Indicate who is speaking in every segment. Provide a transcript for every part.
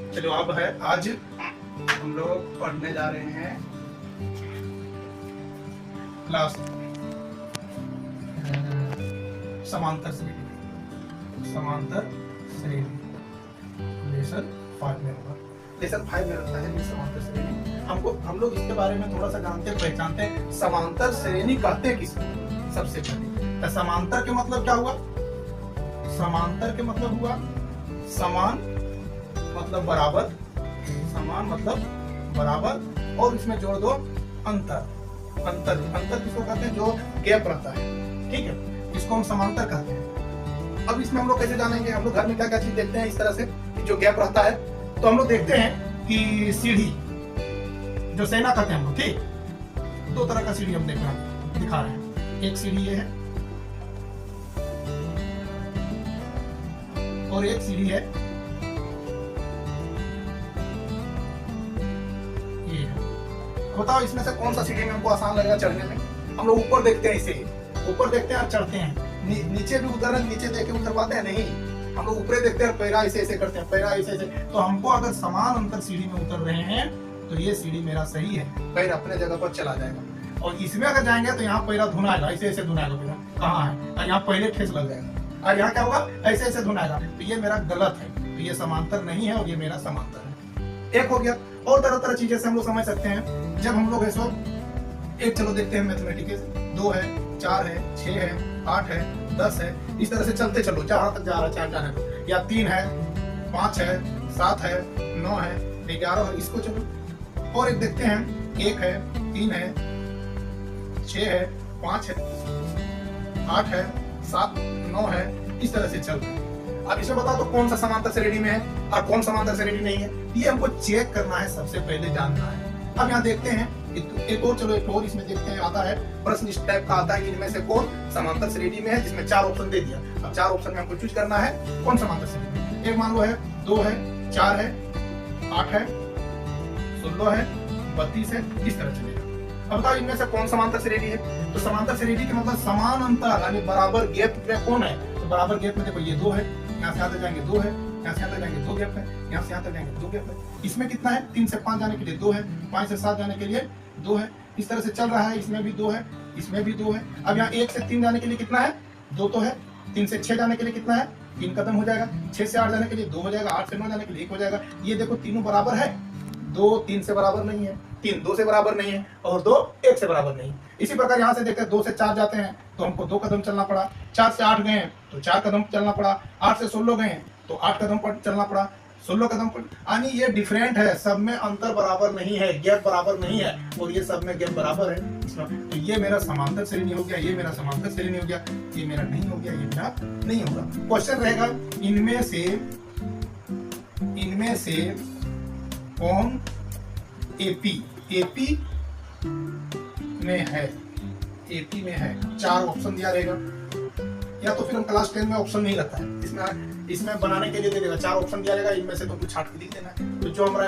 Speaker 1: चलो अब है, आज हम लोग पढ़ने जा रहे हैं क्लास समांतर श्रेणी। समांतर श्रेणी लेसन 5 में होगा। लेसन 5 में रहता है समांतर श्रेणी। हम लोग इसके बारे में थोड़ा सा जानते पहचानते हैं। समांतर श्रेणी कहते किसको? सबसे पहले तो समांतर के मतलब क्या हुआ? समांतर के मतलब हुआ समान मतलब बराबर, समान मतलब बराबर, और इसमें जोड़ दो अंतर। अंतर किसको कहते हैं? जो गैप रहता है, ठीक है, इसको हम समांतर कहते हैं। अब इसमें हम लोग कैसे जानेंगे? हम लोग घर में क्या क्या चीज देखते हैं इस तरह से कि जो गैप रहता है, तो हम लोग देखते हैं कि सीढ़ी, जो सेना कहते हैं हम लोग, ठीक, 2 तरह का सीढ़ी हम दिखा रहे हैं। एक सीढ़ी ये है और एक सीढ़ी है ये है। बताओ इसमें से कौन सा सीढ़ी में हमको आसान लगेगा चढ़ने में? हम लोग ऊपर देखते हैं, इसे ऊपर देखते हैं और चढ़ते हैं। नीचे भी उतर रहे, नीचे देख के उतर पाते हैं? नहीं, हम लोग ऊपर देखते हैं, पैरा ऐसे ऐसे करते हैं, पैरा ऐसे ऐसे। तो हमको अगर समान अंतर सीढ़ी में उतर रहे हैं तो ये सीढ़ी मेरा सही है, पैर अपने जगह पर चला जाएगा। और इसमें अगर जाएंगे तो यहाँ पैरा धुनाएगा, ऐसे ऐसे धुनाएगा, पैरा कहाँ है, और यहाँ पहले ठेस लग जाएगा, और यहाँ क्या होगा, ऐसे ऐसे धुनाएगा। तो ये मेरा गलत है, तो ये समांतर नहीं है और ये मेरा समांतर है। एक हो गया। और तरह तरह चीजें से हम लोग समझ सकते हैं जब हम लोग ऐसा एक, चलो देखते हैं मैथमेटिक्स, 2 है, 4 है, 6 है, 8 है, 10 है, इस तरह से चलते चलो जहां तक जा रहा है, 4 जाने को, या 3 है, 5 है, 7 है, 9 है, 11 है, इसको चलो। और एक देखते हैं, 1 है, 3 है, 6 है, 5 है, 8 है, 7, 9 है, इस तरह से चल रहे हैं। अब इसमें बताओ तो कौन सा समांतर श्रेणी में है और कौन समांतर श्रेणी नहीं है, ये हमको चेक करना है, सबसे पहले जानना है। अब यहाँ देखते हैं एक और, चलो एक और इसमें देखते हैं, आता है प्रश्न इस टाइप का आता है कि इनमें से कौन समांतर श्रेणी में है, जिसमें 4 ऑप्शन दे दिया। अब 4 ऑप्शन में हमको चूज करना है कौन समांतर श्रेणी में। एक मान लो है 2 है, 4 है, 8 है, 16 है, 32 है, इस तरह चलेगा। अब बताओ इनमें से कौन समांतर श्रेणी है? तो समांतर श्रेणी के मतलब समान अंतर यानी बराबर गैप में कौन है? तो बराबर गैप में देखो ये 2 है, यहाँ से आते जाएंगे 2 है, यहाँ से आते जाएंगे 2 गैप है, यहाँ से आते जाएंगे 2 गैप है। इसमें कितना है? 3 से 5 जाने के लिए 2 है, 5 से 7 जाने के लिए 2 है, इस तरह से चल रहा है। इसमें भी 2 है, इसमें भी 2 है। अब यहाँ 1 से 3 जाने के लिए कितना है? 2 तो है। 3 से 6 जाने के लिए कितना है? 3 कदम हो जाएगा। 6 से 8 जाने के लिए 2 हो जाएगा। 8 से 9 जाने के लिए 1 हो जाएगा। ये देखो तीनों बराबर है, 2 3 से बराबर नहीं है, 3 2 से बराबर नहीं है, और 2 1 से बराबर नहीं। इसी प्रकार यहाँ से देखते हैं 2 से 4 जाते हैं तो हमको 2 कदम चलना पड़ा, 4 से 8 गए तो 4 कदम चलना पड़ा, 8 से 16 गए तो 8 कदम पर चलना पड़ा, 16 कदम पर। यानी ये डिफरेंट है, सब में अंतर बराबर नहीं है, गैप बराबर नहीं है, और ये सब में गैप बराबर है। तो ये मेरा समांतर श्रेणी हो गया, ये मेरा समांतर श्रेणी हो गया, ये मेरा नहीं हो गया, ये मेरा नहीं होगा। क्वेश्चन रहेगा इनमें से कौन एपी में है? एपी में है, 4 ऑप्शन दिया रहेगा, या तो फिर हम क्लास 10 में ऑप्शन नहीं रहता है, इसमें बनाने के लिए दे देगा 4 ऑप्शन दिया रहेगा, इनमें से तुमको छाट के लिख देना है। तो जो हमारा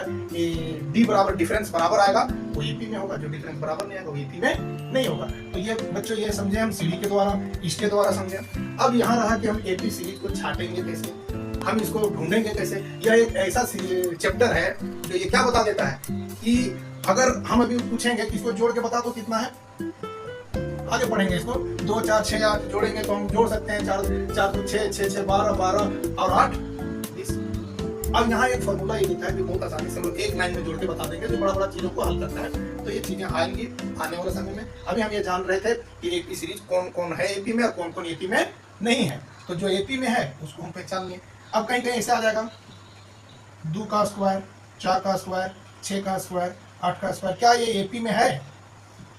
Speaker 1: डी बराबर डिफरेंस बराबर आएगा वो एपी में होगा, जो डिफरेंस बराबर नहीं आएगा वो एपी में नहीं होगा। तो ये बच्चों ये समझे हम सीढ़ी के द्वारा, इसके द्वारा समझे। अब यहाँ रहा कि हम एपी सीरीज को छाटेंगे कैसे, हम इसको ढूंढेंगे कैसे। यह एक ऐसा चैप्टर है जो ये क्या बता देता है कि अगर हम अभी पूछेंगे कि इसको जोड़ के बता दो कितना है, आगे पढ़ेंगे इसको, 2 4 6 जोड़ेंगे तो हम जोड़ सकते हैं, 4 4 तो 6 6 6 12 12 और 8 20। अब यहाँ एक फॉर्मूला ये लिखा है कि बहुत आसानी से हम लोग एक लाइन में जोड़ के बता देंगे, जो बड़ा बड़ा चीजों को हल करता है। तो ये चीजें आएंगी आने वाले समय में। अभी हम ये जान रहे थे कि एपी सीरीज कौन कौन है एपी में और कौन कौन एपी में नहीं है। तो जो एपी में है उसको हम पहचान लिए। अब कहीं कहीं ऐसे आ जाएगा 2 का स्क्वायर, 4 का स्क्वायर, 6 का स्क्वायर, 8 का स्क्वायर, क्या ये एपी में है?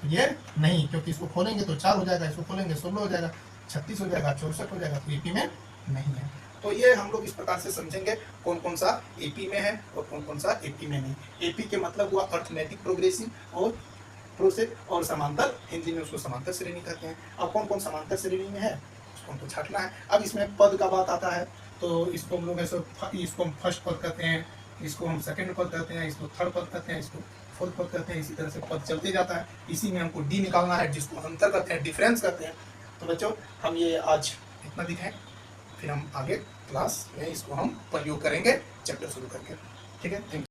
Speaker 1: ये नहीं, क्योंकि इसको खोलेंगे तो 4 हो जाएगा, इसको खोलेंगे 16 हो जाएगा, 36 हो जाएगा, 64 हो जाएगा, तो एपी में नहीं है। तो ये हम लोग इस प्रकार से समझेंगे कौन कौन सा एपी में है और कौन कौन सा एपी में नहीं। एपी के मतलब हुआ अर्थमेटिक प्रोग्रेसिव और प्रोसेस, और समांतर हिंदी में उसको समांतर श्रेणी कहते हैं। अब कौन कौन समांतर श्रेणी में है उसको हमको छाटना है। अब इसमें पद का बात आता है तो इसको हम लोग ऐसे, इसको हम फर्स्ट पद कहते हैं, इसको हम सेकंड पद कहते हैं, इसको थर्ड पद कहते हैं, इसको फोर्थ पद कहते हैं, इसी तरह से पद चलते जाता है। इसी में हमको डी निकालना है, जिसको अंतर कहते हैं, डिफरेंस कहते हैं। तो बच्चों हम ये आज इतना दिखाएं, फिर हम आगे क्लास में इसको हम प्रयोग करेंगे चैप्टर शुरू करके। ठीक है।